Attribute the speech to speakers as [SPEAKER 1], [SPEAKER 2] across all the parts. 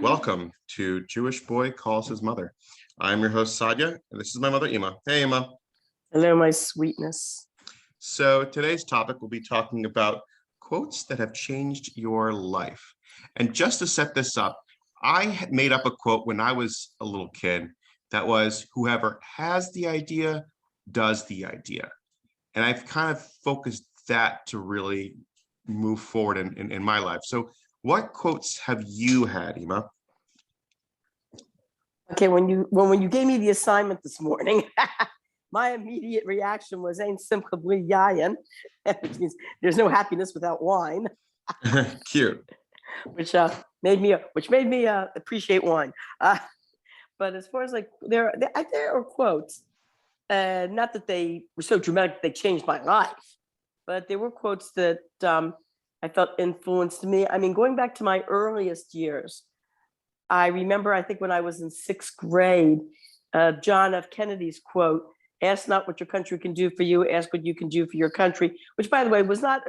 [SPEAKER 1] Welcome to Jewish Boy Calls His Mother. I'm your host, Sadia, and this is my mother, Ima. Hey, Ima.
[SPEAKER 2] Hello, my sweetness.
[SPEAKER 1] So today's topic, we'll be talking about quotes that have changed your life. And just to set this up, I made up a quote when I was a little kid that was, whoever has the idea does the idea. And I've kind of focused that to really move forward in my life. So what quotes have you had, Ima?
[SPEAKER 2] Okay, when you gave me the assignment this morning, my immediate reaction was "Ein simcha bli yayin," which means there's no happiness without wine.
[SPEAKER 1] Cute.
[SPEAKER 2] Which made me appreciate wine. But as far as like there are quotes, not that they were so dramatic that they changed my life, but there were quotes that I felt influenced me. I mean, going back to my earliest years, I remember, I think when I was in sixth grade, John F. Kennedy's quote, "Ask not what your country can do for you, ask what you can do for your country," which, by the way, was not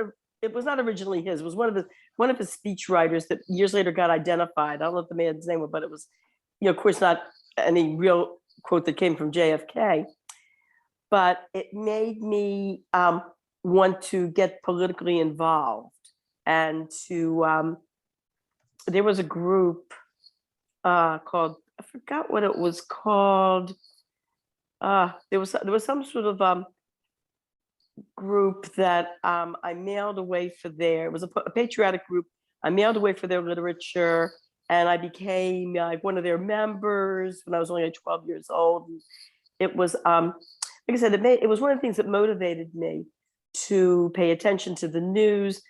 [SPEAKER 2] originally his. It was one of his speech writers that years later got identified. I don't know what the man's name was, but it was, of course, not any real quote that came from JFK. But it made me want to get politically involved. And there was a group called, I forgot what it was called. There was some sort of group that I mailed away for it was a patriotic group. I mailed away for their literature, and I became like one of their members when I was only like 12 years old. And it was, like I said, it was one of the things that motivated me to pay attention to the news,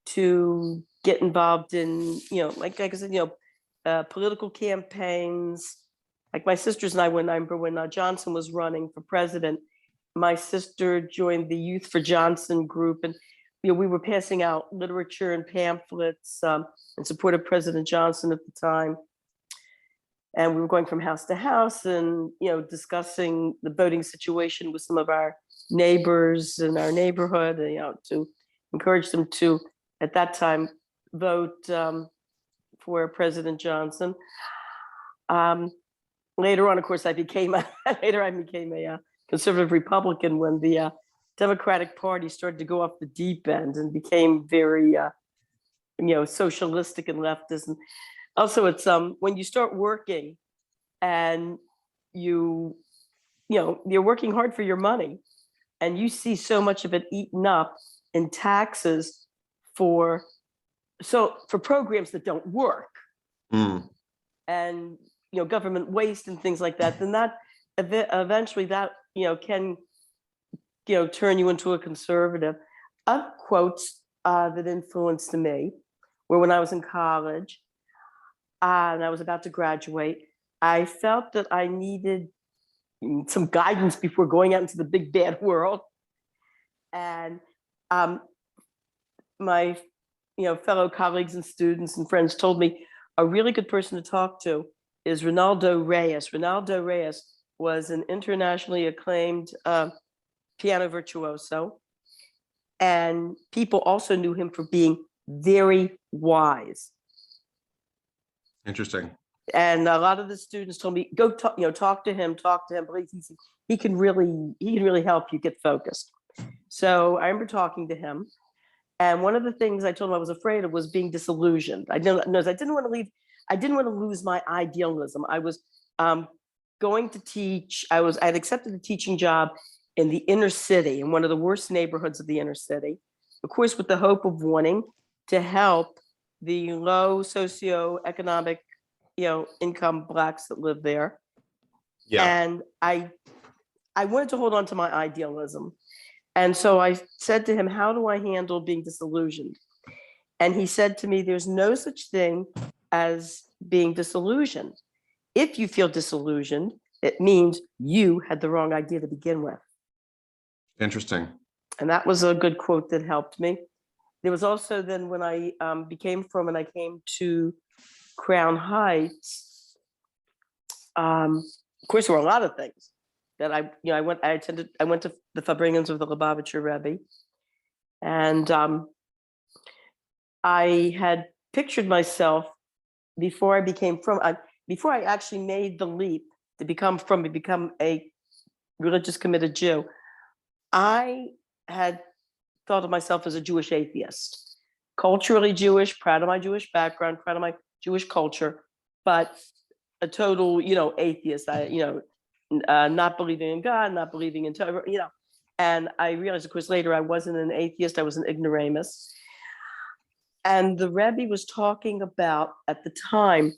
[SPEAKER 2] to get involved in, like I said, political campaigns. Like my sisters and I, when Johnson was running for president, my sister joined the Youth for Johnson group, and we were passing out literature and pamphlets in support of President Johnson at the time. And we were going from house to house and discussing the voting situation with some of our neighbors in our neighborhood, to encourage them to, at that time, vote for President Johnson. Later on, of course, I became a conservative Republican when the Democratic Party started to go off the deep end and became very, socialistic and leftist. And also, it's when you start working and you're working hard for your money, and you see so much of it eaten up in taxes for programs that don't work, and government waste and things like that, then that eventually that can turn you into a conservative. Other quotes that influenced me were when I was in college and I was about to graduate. I felt that I needed some guidance before going out into the big bad world, and my fellow colleagues and students and friends told me a really good person to talk to is Ronaldo Reyes. Ronaldo Reyes was an internationally acclaimed piano virtuoso, and people also knew him for being very wise.
[SPEAKER 1] Interesting.
[SPEAKER 2] And a lot of the students told me, go talk to him, but he can really help you get focused. So I remember talking to him, and one of the things I told him I was afraid of was being disillusioned. I didn't want to leave. I didn't want to lose my idealism. I was going to teach. I had accepted a teaching job in the inner city, in one of the worst neighborhoods of the inner city, of course, with the hope of wanting to help the low socioeconomic, income Blacks that live there. Yeah. And I wanted to hold on to my idealism. And so I said to him, how do I handle being disillusioned? And he said to me, there's no such thing as being disillusioned. If you feel disillusioned, it means you had the wrong idea to begin with.
[SPEAKER 1] Interesting.
[SPEAKER 2] And that was a good quote that helped me. There was also then when I came to Crown Heights, of course, there were a lot of things that I went to the Farbrengens of the Lubavitcher Rebbe, and I had pictured myself before I became before I actually made the leap to become a religious committed Jew, I had thought of myself as a Jewish atheist, culturally Jewish, proud of my Jewish background, proud of my Jewish culture, but a total, atheist. Not believing in God, not believing in Torah, And I realized, of course, later I wasn't an atheist; I was an ignoramus. And the Rebbe was talking about at the time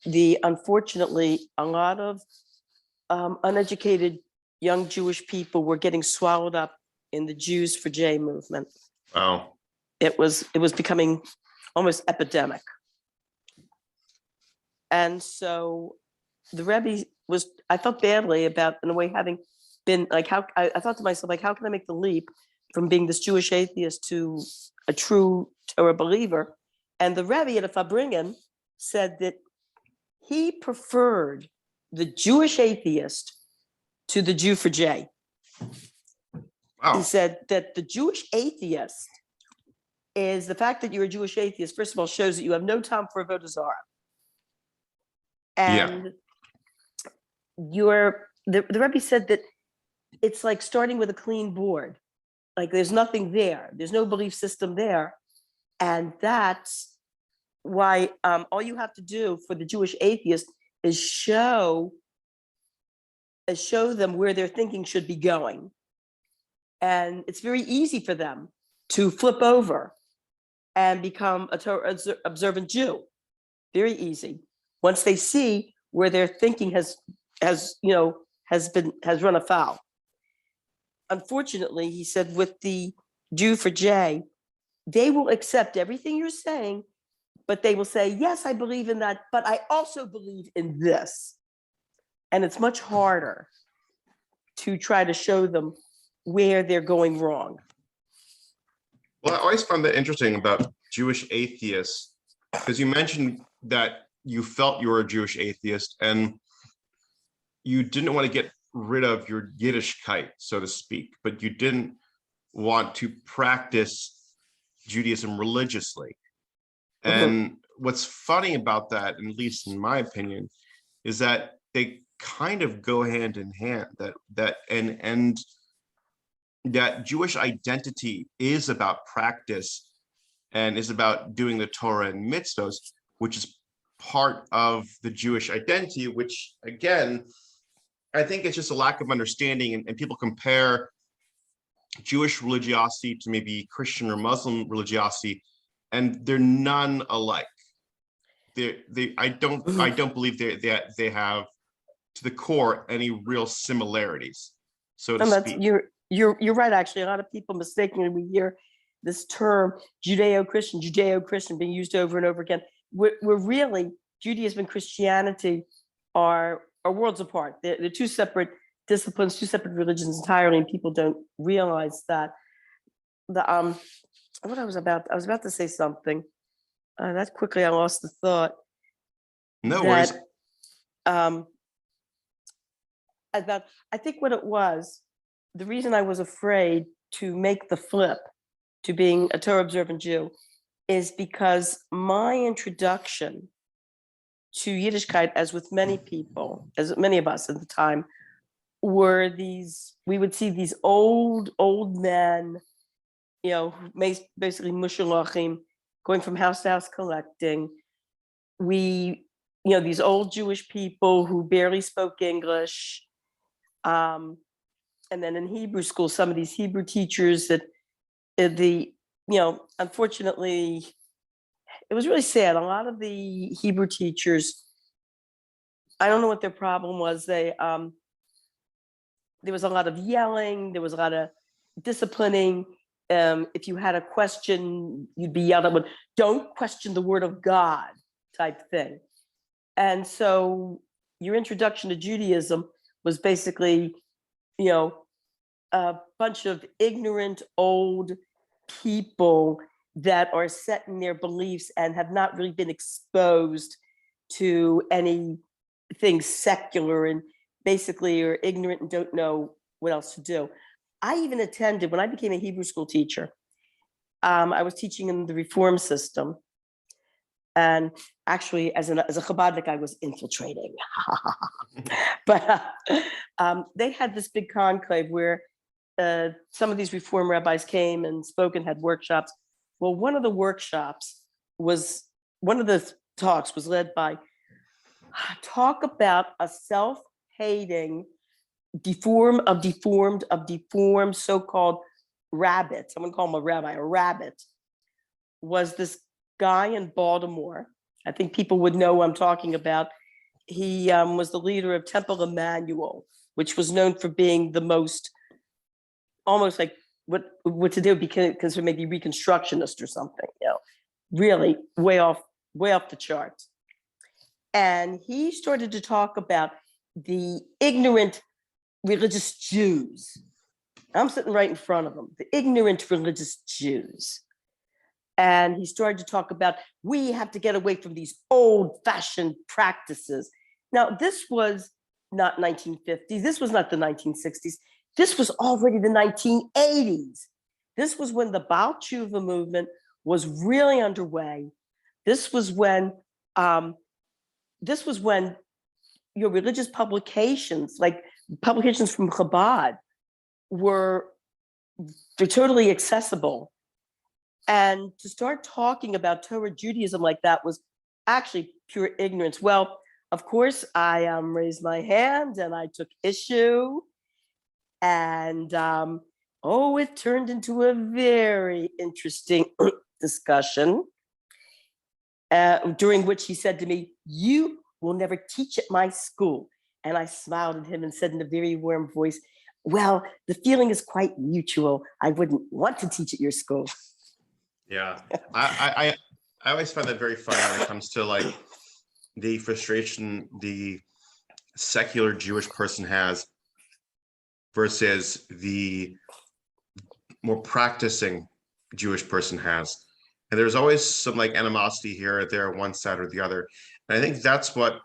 [SPEAKER 2] unfortunately, a lot of uneducated young Jewish people were getting swallowed up in the Jews for Jay movement.
[SPEAKER 1] Wow.
[SPEAKER 2] It was becoming almost epidemic. And so the Rebbe I felt badly about, in a way, having been like, I thought to myself, like, how can I make the leap from being this Jewish atheist to a true Torah believer? And the Rebbe at a Fabringen said that he preferred the Jewish atheist to the Jew for Jay.
[SPEAKER 1] Wow.
[SPEAKER 2] He said that the Jewish atheist is the fact that you're a Jewish atheist, first of all, shows that you have no time for avodah zarah. And the Rebbe said that it's like starting with a clean board. Like there's nothing there. There's no belief system there. And that's why all you have to do for the Jewish atheist is show them where their thinking should be going. And it's very easy for them to flip over and become a Torah observant Jew. Very easy. Once they see where their thinking has run afoul. Unfortunately, he said, with the Jew for Jay, they will accept everything you're saying, but they will say, yes, I believe in that, but I also believe in this. And it's much harder to try to show them where they're going wrong.
[SPEAKER 1] Well, I always found that interesting about Jewish atheists, because you mentioned that you felt you were a Jewish atheist and you didn't want to get rid of your Yiddishkeit, so to speak, but you didn't want to practice Judaism religiously. And what's funny about that, at least in my opinion, is that they kind of go hand in hand. And that Jewish identity is about practice and is about doing the Torah and mitzvos, which is part of the Jewish identity, which again, I think it's just a lack of understanding, and people compare Jewish religiosity to maybe Christian or Muslim religiosity, and they're none alike. I don't believe they have to the core any real similarities, so to speak.
[SPEAKER 2] You're right. Actually, a lot of people mistakenly, we hear this term Judeo-Christian being used over and over again. We're really, Judaism and Christianity are worlds apart. They're two separate disciplines, two separate religions entirely, and people don't realize that. I was about to say something. That quickly I lost the thought.
[SPEAKER 1] No worries.
[SPEAKER 2] I think what it was, the reason I was afraid to make the flip to being a Torah observant Jew is because my introduction to Yiddishkeit, as with many people, as many of us at the time, were we would see these old men, basically mushalachim, going from house to house collecting. These old Jewish people who barely spoke English. And then in Hebrew school, some of these Hebrew teachers that unfortunately, it was really sad. A lot of the Hebrew teachers, I don't know what their problem was. There was a lot of yelling. There was a lot of disciplining. If you had a question, you'd be yelled at with, "Don't question the word of God," type thing. And so your introduction to Judaism was basically, a bunch of ignorant old people that are set in their beliefs and have not really been exposed to anything secular, and basically are ignorant and don't know what else to do. I even attended, when I became a Hebrew school teacher, I was teaching in the reform system. And actually, as a Chabadnik, I was infiltrating. But they had this big conclave where some of these Reform rabbis came and spoke and had workshops. Well, one of the talks was led by, talk about a self-hating, deformed so-called rabbit. Someone called him a rabbi. A rabbit was this guy in Baltimore. I think people would know who I'm talking about. He was the leader of Temple Emmanuel, which was known for being the most, almost like what to do, because maybe Reconstructionist or something, really way off the charts. And he started to talk about the ignorant religious Jews. I'm sitting right in front of him, the ignorant religious Jews. And he started to talk about, we have to get away from these old-fashioned practices. Now, this was not 1950s. This was not the 1960s. This was already the 1980s. This was when the Baal Tshuva movement was really underway. This was when your religious publications, like publications from Chabad, they're totally accessible. And to start talking about Torah Judaism like that was actually pure ignorance. Well, of course, I raised my hand and I took issue. And it turned into a very interesting discussion, during which he said to me, "You will never teach at my school." And I smiled at him and said in a very warm voice, "Well, the feeling is quite mutual. I wouldn't want to teach at your school."
[SPEAKER 1] Yeah, I always find that very funny when it comes to like the frustration the secular Jewish person has versus the more practicing Jewish person has. And there's always some like animosity here or there, one side or the other. And I think that's what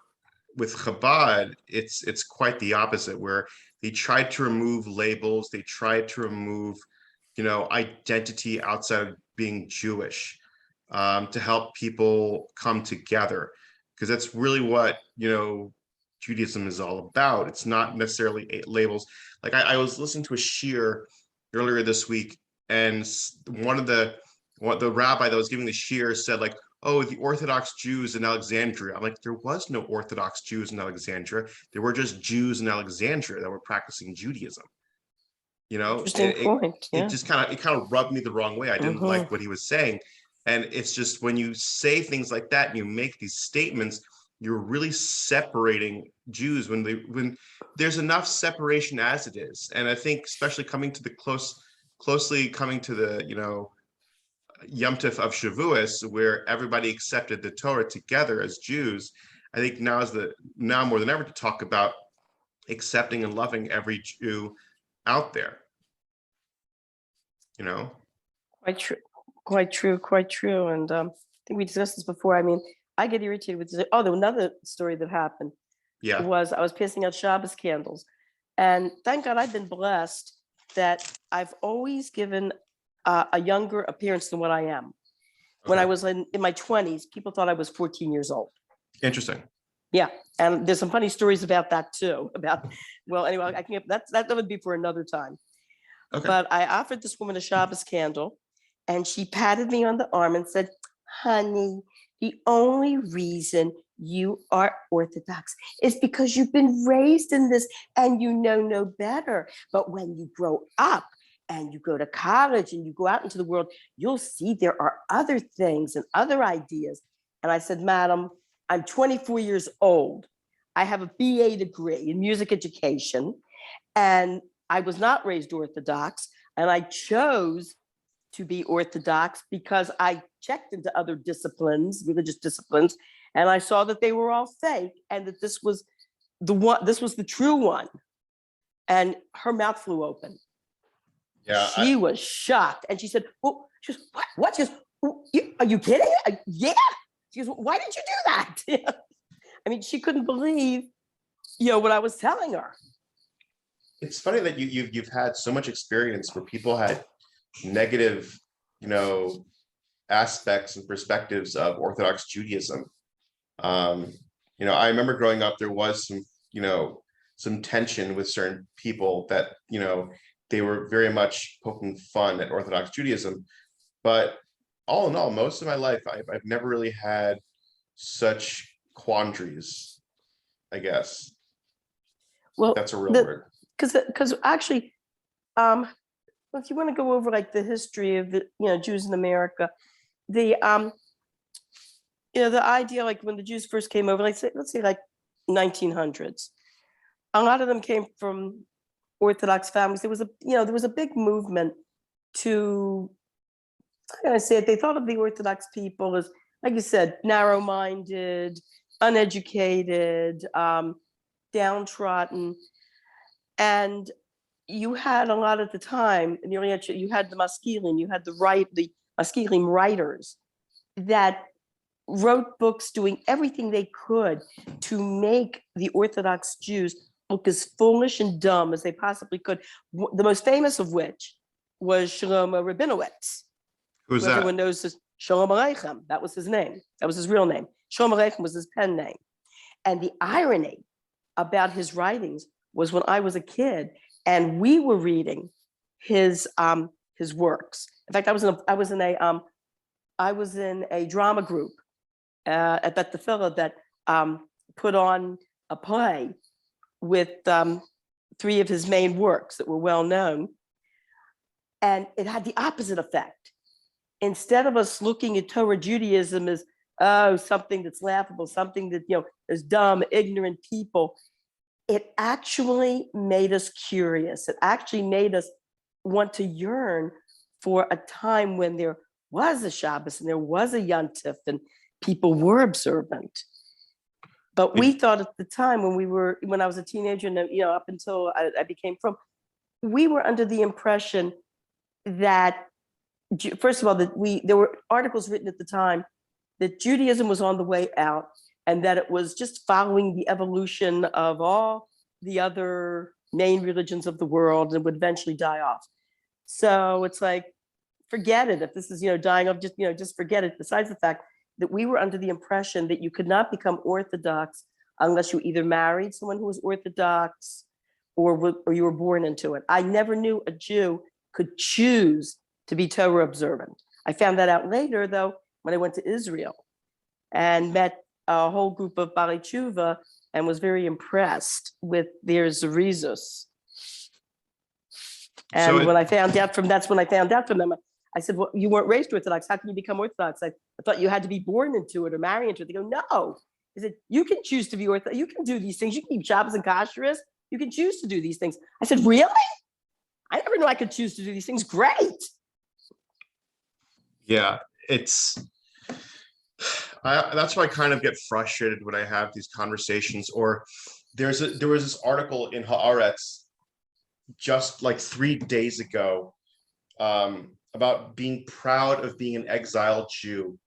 [SPEAKER 1] with Chabad, it's quite the opposite, where they tried to remove labels, they tried to remove, identity outside of being Jewish, to help people come together, because that's really what Judaism is all about. It's not necessarily labels. Like I was listening to a shiur earlier this week, and the rabbi that was giving the shiur said like, "Oh, the Orthodox Jews in Alexandria." I'm like, there was no Orthodox Jews in Alexandria. There were just Jews in Alexandria that were practicing Judaism.
[SPEAKER 2] Interesting point. Yeah.
[SPEAKER 1] It just kind of rubbed me the wrong way. I didn't like what he was saying. And it's just when you say things like that and you make these statements, you're really separating Jews when there's enough separation as it is. And I think especially coming to the closely coming to the, Yom Tov of Shavuos, where everybody accepted the Torah together as Jews, I think now more than ever to talk about accepting and loving every Jew out there.
[SPEAKER 2] Quite true. And I think we discussed this before. I mean, I get irritated with this. Oh, there was another story that happened.
[SPEAKER 1] Yeah.
[SPEAKER 2] Was I was passing out Shabbos candles, and thank God I've been blessed that I've always given a younger appearance than what I am. Okay. When I was in my 20s, people thought I was 14 years old.
[SPEAKER 1] Interesting.
[SPEAKER 2] Yeah, and there's some funny stories about that too. Anyway, I can that would be for another time. Okay. But I offered this woman a Shabbos candle, and she patted me on the arm and said, "Honey, the only reason you are Orthodox is because you've been raised in this and you know no better. But when you grow up and you go to college and you go out into the world, you'll see there are other things and other ideas." And I said, "Madam, I'm 24 years old. I have a BA degree in music education, and I was not raised Orthodox, and I chose to be Orthodox because I checked into other disciplines, religious disciplines, and I saw that they were all fake, and that this was the true one." And her mouth flew open. Yeah, she was shocked, and she said, "Well, she goes, what? She goes, are you kidding? Yeah." She goes, "Why did you do that?" I mean, she couldn't believe, what I was telling her.
[SPEAKER 1] It's funny that you've had so much experience where people had negative, aspects and perspectives of Orthodox Judaism. I remember growing up, there was some tension with certain people that, they were very much poking fun at Orthodox Judaism. But all in all, most of my life, I've never really had such quandaries, I guess.
[SPEAKER 2] Well,
[SPEAKER 1] That's a real word.
[SPEAKER 2] because actually, if you want to go over like the history of the Jews in America, the the idea, like when the Jews first came over, let's say like 1900s, a lot of them came from Orthodox families. There was a big movement to, how can I say it? They thought of the Orthodox people as, like you said, narrow-minded, uneducated, downtrodden, and you had a lot at the time. In the early, you had the Maskilim, you had the Maskilim writers that wrote books doing everything they could to make the Orthodox Jews look as foolish and dumb as they possibly could. The most famous of which was Shlomo Rabinowitz.
[SPEAKER 1] Who's
[SPEAKER 2] who
[SPEAKER 1] that?
[SPEAKER 2] everyone knows as Shalom Aleichem. That was his name. That was his real name. Shalom Aleichem was his pen name. And the irony about his writings was, when I was a kid and we were reading his works. In fact, I was in a drama group at Bet Tefillah that put on a play with 3 of his main works that were well known, and it had the opposite effect. Instead of us looking at Torah Judaism as something that's laughable, something that is dumb, ignorant people, it actually made us curious. It actually made us want to yearn for a time when there was a Shabbos and there was a Yontif and people were observant. But we thought at the time, when I was a teenager, and up until I became from, we were under the impression that, first of all, there were articles written at the time that Judaism was on the way out, and that it was just following the evolution of all the other main religions of the world and would eventually die off. So it's like, forget it. If this is dying off, just forget it. Besides the fact that we were under the impression that you could not become Orthodox unless you either married someone who was Orthodox or you were born into it. I never knew a Jew could choose to be Torah observant. I found that out later, though, when I went to Israel and met a whole group of Baalei Tshuva and was very impressed with their Zerizus. And when I found out from them, I said, well, you weren't raised Orthodox. How can you become Orthodox? I thought you had to be born into it or marry into it. They go, no. I said, you can choose to be Orthodox. You can do these things. You can keep Shabbos and Kashrus. You can choose to do these things. I said, really? I never knew I could choose to do these things. Great.
[SPEAKER 1] Yeah, that's why I kind of get frustrated when I have these conversations. Or there was this article in Haaretz just like 3 days ago about being proud of being an exiled Jew.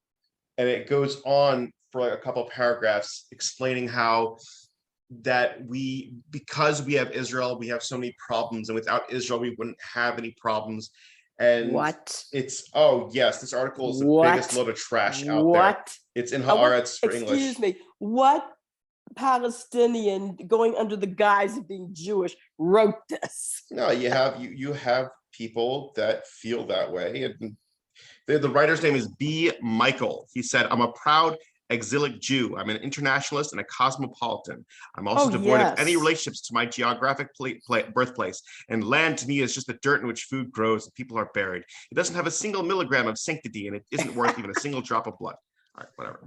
[SPEAKER 1] And it goes on for like a couple of paragraphs explaining how that because we have Israel, we have so many problems, and without Israel, we wouldn't have any problems. And this article is the biggest load of trash out there. It's in Haaretz for English.
[SPEAKER 2] Excuse me, what Palestinian going under the guise of being Jewish wrote this?
[SPEAKER 1] No, you have people that feel that way. And the writer's name is B. Michael. He said, I'm a proud exilic Jew. I'm an internationalist and a cosmopolitan. I'm also devoid of any relationships to my geographic birthplace, and land to me is just the dirt in which food grows and people are buried. It doesn't have a single milligram of sanctity, and it isn't worth even a single drop of blood. All right, whatever.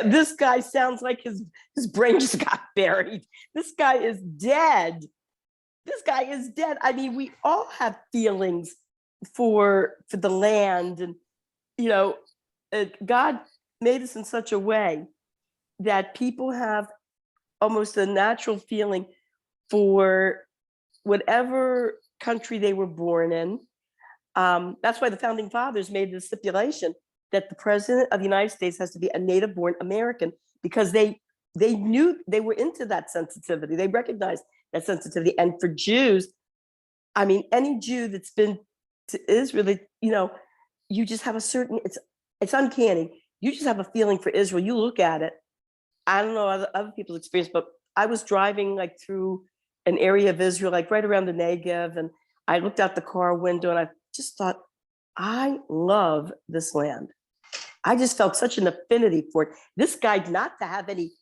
[SPEAKER 2] This guy sounds like his brain just got buried. This guy is dead. This guy is dead. I mean, we all have feelings for the land, and God made us in such a way that people have almost a natural feeling for whatever country they were born in. That's why the founding fathers made the stipulation that the president of the United States has to be a native-born American, because they knew, they were into that sensitivity. They recognized that sensitivity. And for Jews, I mean, any Jew that's been to Israel, you just have a certain, it's uncanny. You just have a feeling for Israel. You look at it. I don't know other people's experience, but I was driving like through an area of Israel, like right around the Negev, and I looked out the car window and I just thought, I love this land. I just felt such an affinity for it. This guy, not to have any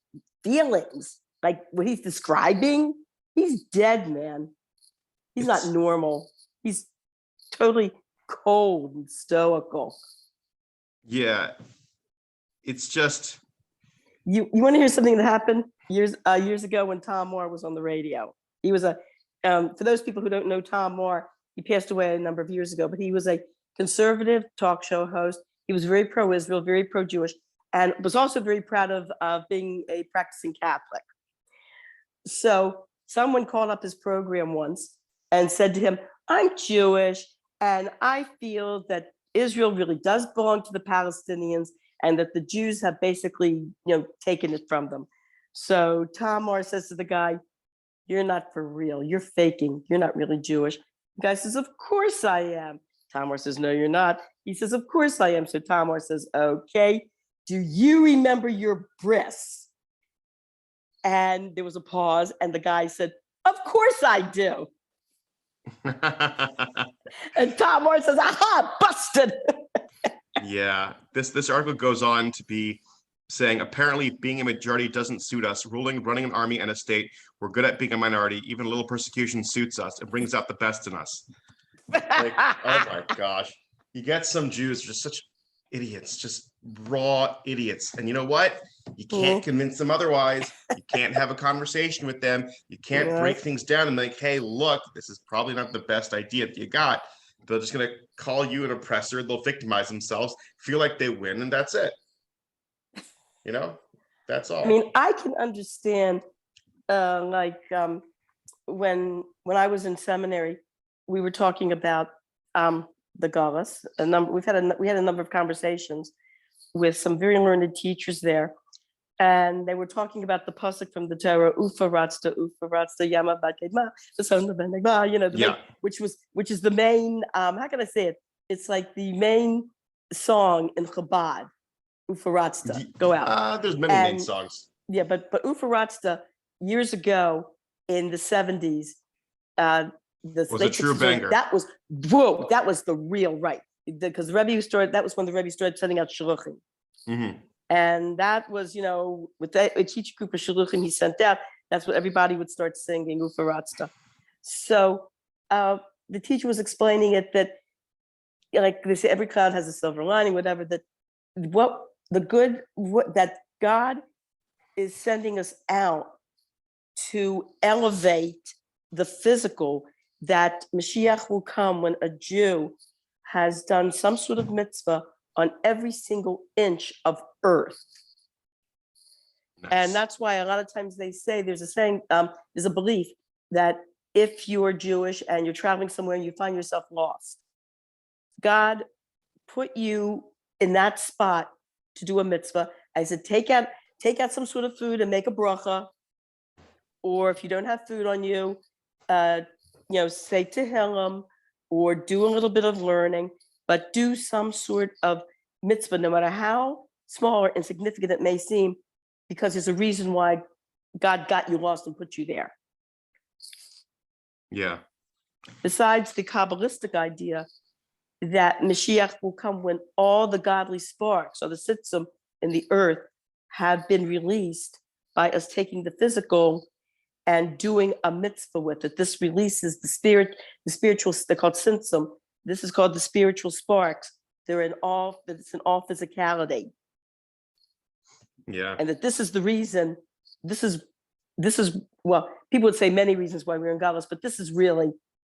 [SPEAKER 2] feelings, like what he's describing, he's dead, man. He's not normal. He's totally cold and stoical.
[SPEAKER 1] Yeah, it's just.
[SPEAKER 2] You want to hear something that happened years ago when Tom Moore was on the radio? He was for those people who don't know Tom Moore, he passed away a number of years ago, but he was a conservative talk show host. He was very pro-Israel, very pro-Jewish, and was also very proud of being a practicing Catholic. So someone called up his program once and said to him, I'm Jewish, and I feel that Israel really does belong to the Palestinians, and that the Jews have basically, taken it from them. So Tom Moore says to the guy, you're not for real. You're faking. You're not really Jewish. The guy says, of course I am. Tom Moore says, no, you're not. He says, of course I am. So Tom Moore says, okay, do you remember your bris? And there was a pause, and the guy said, of course I do. And Tom Moore says, aha, busted.
[SPEAKER 1] Yeah, this article goes on to be saying, apparently being a majority doesn't suit us. Running an army and a state, we're good at being a minority. Even a little persecution suits us. It brings out the best in us. Like, oh my gosh. You get some Jews just such idiots, just raw idiots. And you know what? You can't convince them otherwise. You can't have a conversation with them. You can't break things down and be like, hey, look, this is probably not the best idea that you got. They're just going to call you an oppressor. They'll victimize themselves, feel like they win, and that's it. That's all.
[SPEAKER 2] I mean, I can understand, when I was in seminary, we were talking about the Galus. We had a number of conversations with some very learned teachers there, and they were talking about the pasuk from the Torah, Ufa Ratzta Yama Bakema, the son of Benegba, which is the main. How can I say it? It's like the main song in Chabad. Ufa Ratzta, go out.
[SPEAKER 1] There's many main songs.
[SPEAKER 2] Yeah, but Ufa Ratzta years ago in the 70s,
[SPEAKER 1] was a true banger.
[SPEAKER 2] That was the real right, because the Rebbe started. That was when the Rebbe started sending out shluchim.
[SPEAKER 1] Mm-hmm.
[SPEAKER 2] And that was, with each group of shluchim he sent out, that's what everybody would start singing, Ufa Ratzta. So the teacher was explaining it that, like they say, every cloud has a silver lining, whatever, that that God is sending us out to elevate the physical, that Mashiach will come when a Jew has done some sort of mitzvah on every single inch of earth. Nice. And that's why a lot of times they say, there's a belief that if you are Jewish and you're traveling somewhere and you find yourself lost, God put you in that spot to do a mitzvah. I said, take out some sort of food and make a bracha. Or if you don't have food on you, say Tehillim, or do a little bit of learning, but do some sort of mitzvah, no matter how small or insignificant it may seem, because there's a reason why God got you lost and put you there.
[SPEAKER 1] Yeah.
[SPEAKER 2] Besides the Kabbalistic idea that Mashiach will come when all the godly sparks or the sitzum in the earth have been released by us taking the physical and doing a mitzvah with it. This releases the spiritual, they're called sitzum. This is called the spiritual sparks. It's in all physicality.
[SPEAKER 1] Yeah.
[SPEAKER 2] And that this is the reason, well, people would say many reasons why we're in Galus, but this is really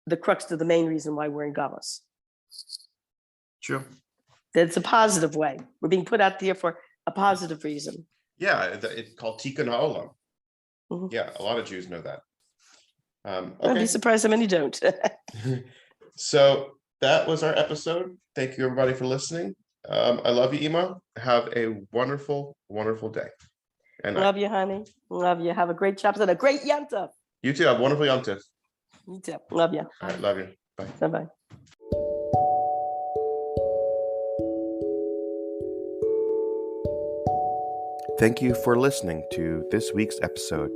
[SPEAKER 2] the crux of the main reason why we're in Galus.
[SPEAKER 1] True.
[SPEAKER 2] That's a positive way. We're being put out there for a positive reason.
[SPEAKER 1] Yeah, it's called Tikkun HaOlam.
[SPEAKER 2] Mm-hmm.
[SPEAKER 1] Yeah, a lot of Jews know that. Okay.
[SPEAKER 2] I'd be surprised how many don't.
[SPEAKER 1] So that was our episode. Thank you, everybody, for listening. I love you, Ima. Have a wonderful, wonderful day. And
[SPEAKER 2] love you, honey. Love you. Have a great Shabbos and a great Yom Tov.
[SPEAKER 1] You too. Have a wonderful Yom Tov.
[SPEAKER 2] You too. Love you.
[SPEAKER 1] All right. Love you. Bye.
[SPEAKER 2] Bye-bye.
[SPEAKER 1] Thank you for listening to this week's episode.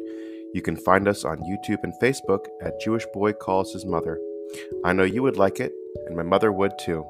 [SPEAKER 1] You can find us on YouTube and Facebook at Jewish Boy Calls His Mother. I know you would like it, and my mother would too.